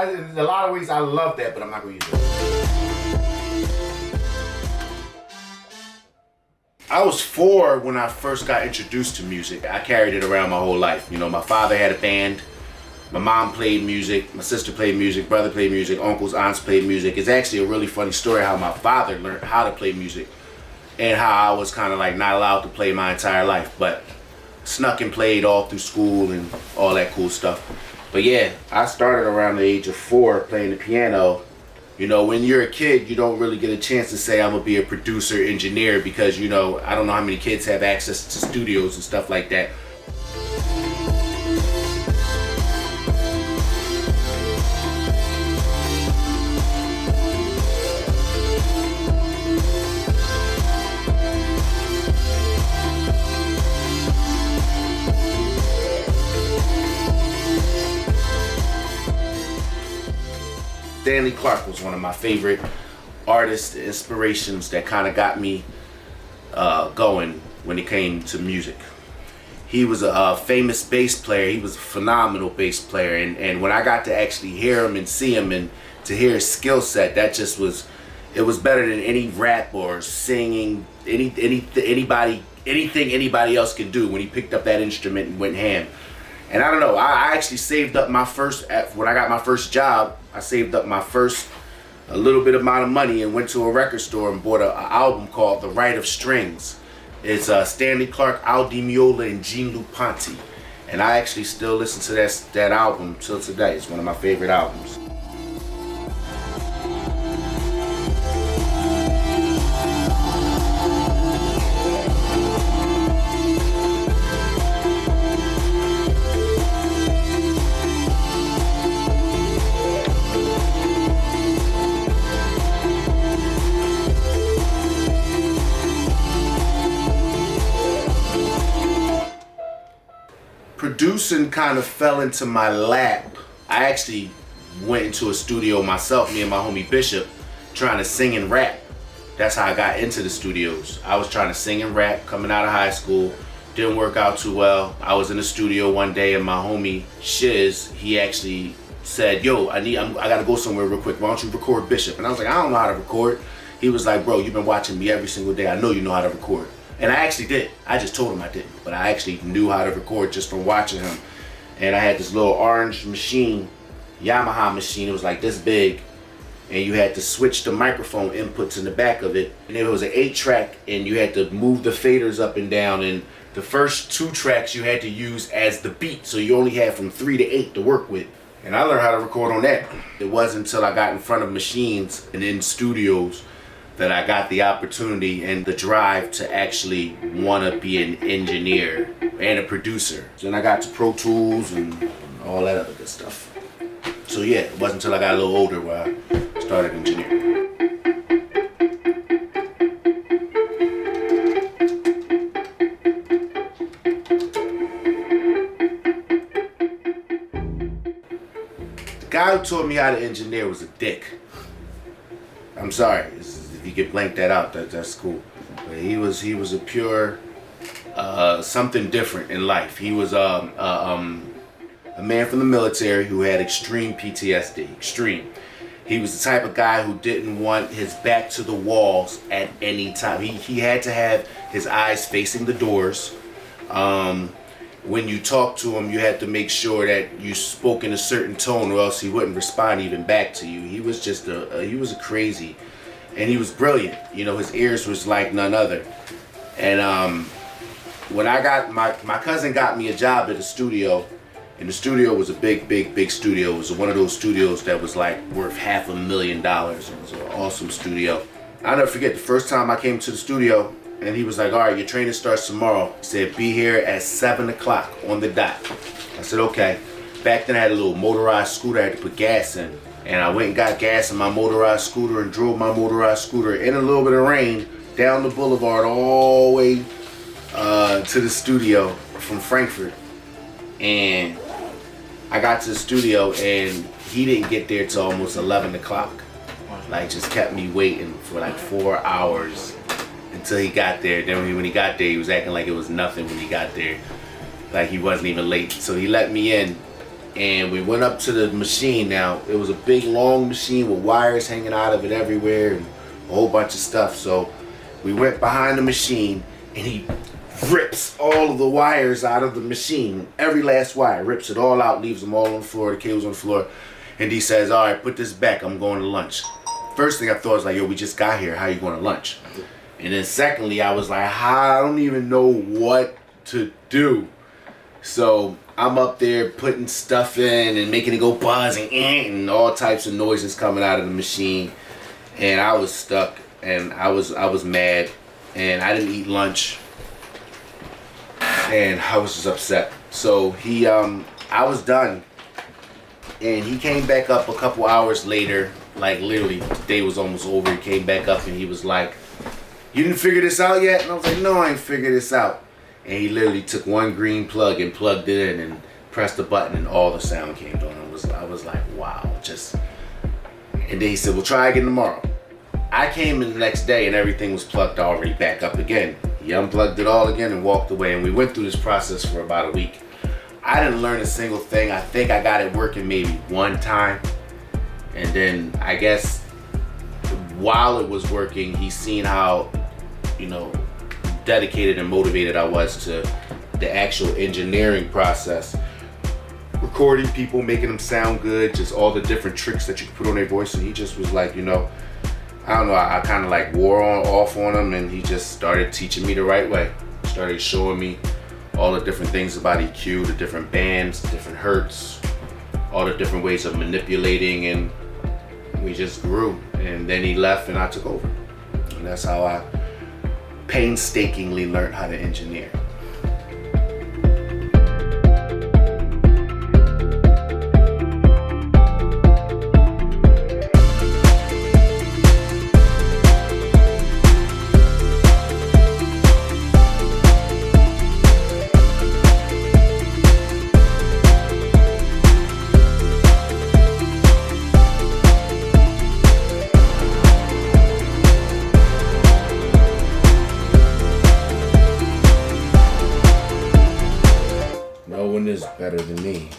in a lot of ways, I love that, but I'm not gonna use it. I was 4 when I first got introduced to music. I carried it around my whole life. You know, my father had a band. My mom played music, my sister played music, brother played music, uncles, aunts played music. It's actually a really funny story how my father learned how to play music and how I was kind of like not allowed to play my entire life, but snuck and played all through school and all that cool stuff. But yeah, I started around the age of 4 playing the piano. You know, when you're a kid, you don't really get a chance to say I'm gonna be a producer, engineer, because, you know, I don't know how many kids have access to studios and stuff like that. Stanley Clarke was one of my favorite artists, inspirations that kind of got me going when it came to music. He was a famous bass player. He was a phenomenal bass player, and when I got to actually hear him and see him and to hear his skill set, that just was, it was better than any rap or singing, anything anybody else could do when he picked up that instrument and went ham. And I don't know, I actually saved up my first, when I got my first job, I saved up my first a little bit amount of money and went to a record store and bought an album called The Rite of Strings. It's Stanley Clarke, Al Di Meola, and Gene Lupanti. And I actually still listen to that album till today. It's one of my favorite albums. Producing kind of fell into my lap. I actually went into a studio myself, me and my homie Bishop, trying to sing and rap. That's how I got into the studios. I was trying to sing and rap coming out of high school. Didn't work out too well. I was in the studio one day and my homie Shiz, he actually said, yo, I gotta go somewhere real quick. Why don't you record Bishop? And I was like, I don't know how to record. He was like, bro, you've been watching me every single day. I know you know how to record. And I actually did. I just told him I didn't, but I actually knew how to record just from watching him. And I had this little orange machine, Yamaha machine. It was like this big, and you had to switch the microphone inputs in the back of it. And it was an 8-track, and you had to move the faders up and down. And the first 2 tracks you had to use as the beat, so you only had from 3 to 8 to work with. And I learned how to record on that. It wasn't until I got in front of machines and in studios that I got the opportunity and the drive to actually want to be an engineer and a producer. Then I got to Pro Tools and all that other good stuff. So yeah, it wasn't until I got a little older where I started engineering. The guy who taught me how to engineer was a dick. I'm sorry. If you could blank that out, that's cool. But he was a pure something different in life. He was a man from the military who had extreme PTSD. Extreme. He was the type of guy who didn't want his back to the walls at any time. He had to have his eyes facing the doors. When you talked to him, you had to make sure that you spoke in a certain tone, or else he wouldn't respond even back to you. He was just he was a crazy. And he was brilliant. You know, his ears was like none other. And when I got, my cousin got me a job at a studio, and the studio was a big studio. It was one of those studios that was like worth $500,000. It was an awesome studio. I'll never forget the first time I came to the studio, and he was like, all right, your training starts tomorrow. He said, be here at 7 o'clock on the dot. I said, okay. Back then I had a little motorized scooter I had to put gas in. And I went and got gas in my motorized scooter and drove my motorized scooter in a little bit of rain down the boulevard all the way to the studio from Frankfurt. And I got to the studio and he didn't get there till almost 11 o'clock. Like, just kept me waiting for like 4 hours until he got there. Then when he got there, he was acting like it was nothing when he got there. Like he wasn't even late. So he let me in. And we went up to the machine. Now, it was a big, long machine with wires hanging out of it everywhere and a whole bunch of stuff. So we went behind the machine, and he rips all of the wires out of the machine. Every last wire, rips it all out, leaves them all on the floor, the cables on the floor. And he says, all right, put this back, I'm going to lunch. First thing I thought was like, yo, we just got here, how you going to lunch? And then secondly, I was like, I don't even know what to do. So I'm up there putting stuff in and making it go buzz and all types of noises coming out of the machine. And I was stuck, and I was mad, and I didn't eat lunch, and I was just upset. So I was done, and he came back up a couple hours later, like literally the day was almost over. He came back up and he was like, you didn't figure this out yet? And I was like, no, I ain't figured this out. And he literally took one green plug and plugged it in and pressed the button, and all the sound came on. I was like, wow, and then he said, well, try again tomorrow. I came in the next day and everything was plugged already back up again. He unplugged it all again and walked away, and we went through this process for about a week. I didn't learn a single thing. I think I got it working maybe one time, and then I guess while it was working, he seen how, dedicated and motivated I was to the actual engineering process. Recording people, making them sound good, just all the different tricks that you can put on their voice. And he just was like, I don't know, I kind of like wore off on him, and he just started teaching me the right way. Started showing me all the different things about EQ, the different bands, different hertz, all the different ways of manipulating, and we just grew. And then he left and I took over. And that's how I painstakingly learned how to engineer. No one is better than me.